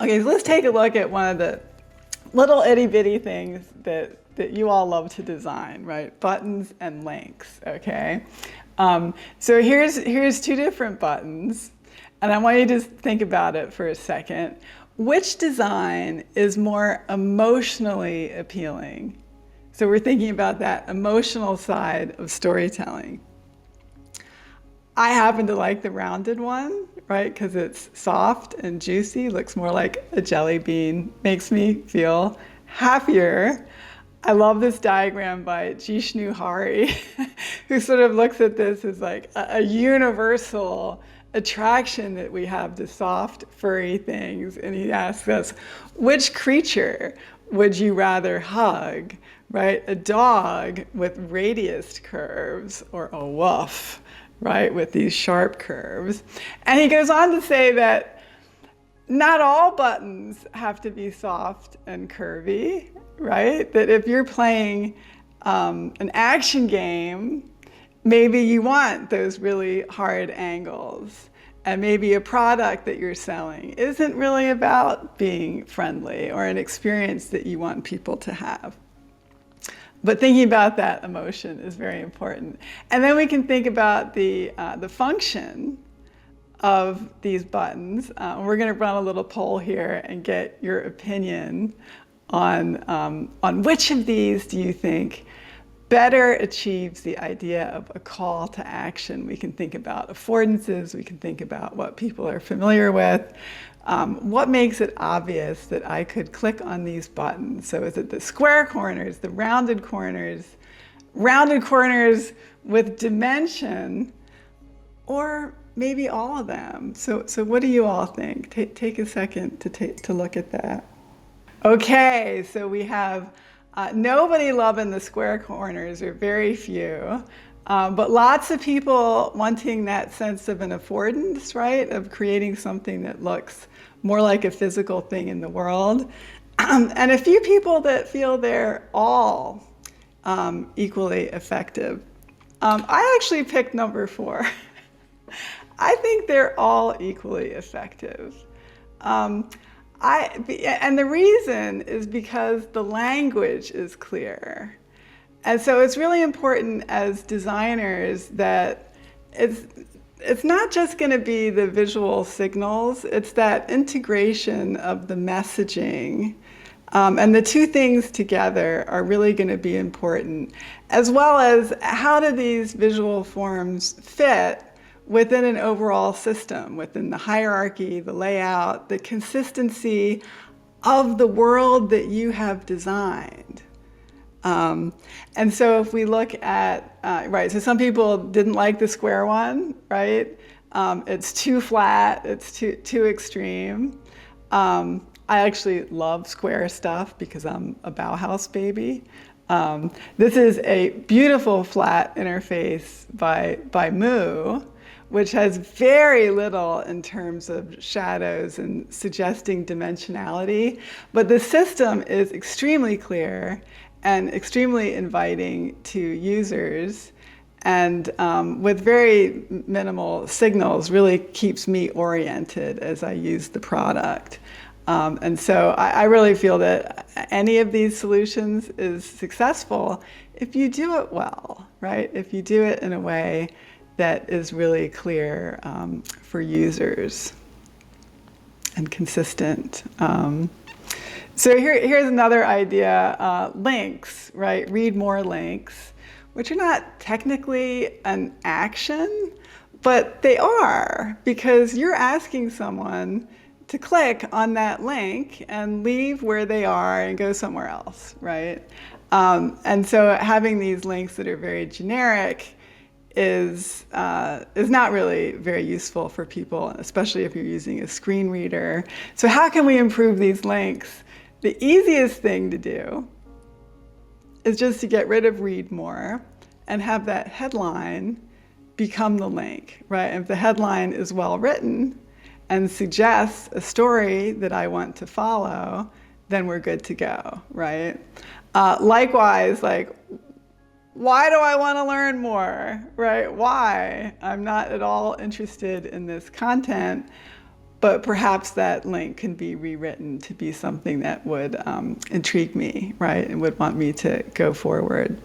Okay, so let's take a look at one of the little itty bitty things that you all love to design, right? Buttons and links, okay? So here's two different buttons, and I want you to think about it for a second. Which design is more emotionally appealing? So we're thinking about that emotional side of storytelling. I happen to like the rounded one, right? Because it's soft and juicy, looks more like a jelly bean, makes me feel happier. I love this diagram by Jishnu Hari, who sort of looks at this as like a universal attraction that we have to soft, furry things. And he asks us, which creature would you rather hug, right? A dog with radiused curves or a wolf, right, with these sharp curves. And he goes on to say that not all buttons have to be soft and curvy, right? That if you're playing an action game, maybe you want those really hard angles. And maybe a product that you're selling isn't really about being friendly or an experience that you want people to have. But thinking about that emotion is very important. And then we can think about the function of these buttons. We're going to run a little poll here and get your opinion on which of these do you think better achieves the idea of a call to action. We can think about affordances. We can think about what people are familiar with. What makes it obvious that I could click on these buttons? So is it the square corners, the rounded corners with dimension, or maybe all of them? So what do you all think? Take a second to look at that. Okay, so we have nobody loving the square corners, or very few. But lots of people wanting that sense of an affordance, right? Of creating something that looks more like a physical thing in the world. And a few people that feel they're all equally effective. I actually picked number 4. I think they're all equally effective. And the reason is because the language is clear. And so it's really important as designers that it's not just going to be the visual signals, it's that integration of the messaging. And the two things together are really going to be important, as well as how do these visual forms fit within an overall system, within the hierarchy, the layout, the consistency of the world that you have designed. And so if we look at, right, so some people didn't like the square one, right? It's too flat, it's too extreme. I actually love square stuff because I'm a Bauhaus baby. This is a beautiful flat interface by Moo, which has very little in terms of shadows and suggesting dimensionality. But the system is extremely clear and extremely inviting to users, and with very minimal signals really keeps me oriented as I use the product. And so I really feel that any of these solutions is successful if you do it well, right? If you do it in a way that is really clear for users and consistent. So here's another idea, links, right? Read more links, which are not technically an action, but they are, because you're asking someone to click on that link and leave where they are and go somewhere else, right? And so having these links that are very generic is not really very useful for people, especially if you're using a screen reader. So how can we improve these links? The easiest thing to do is just to get rid of read more and have that headline become the link, right? And if the headline is well written and suggests a story that I want to follow, then we're good to go, right? Likewise, like, why do I want to learn more, right? Why? I'm not at all interested in this content. but perhaps that link can be rewritten to be something that would intrigue me, right? And would want me to go forward.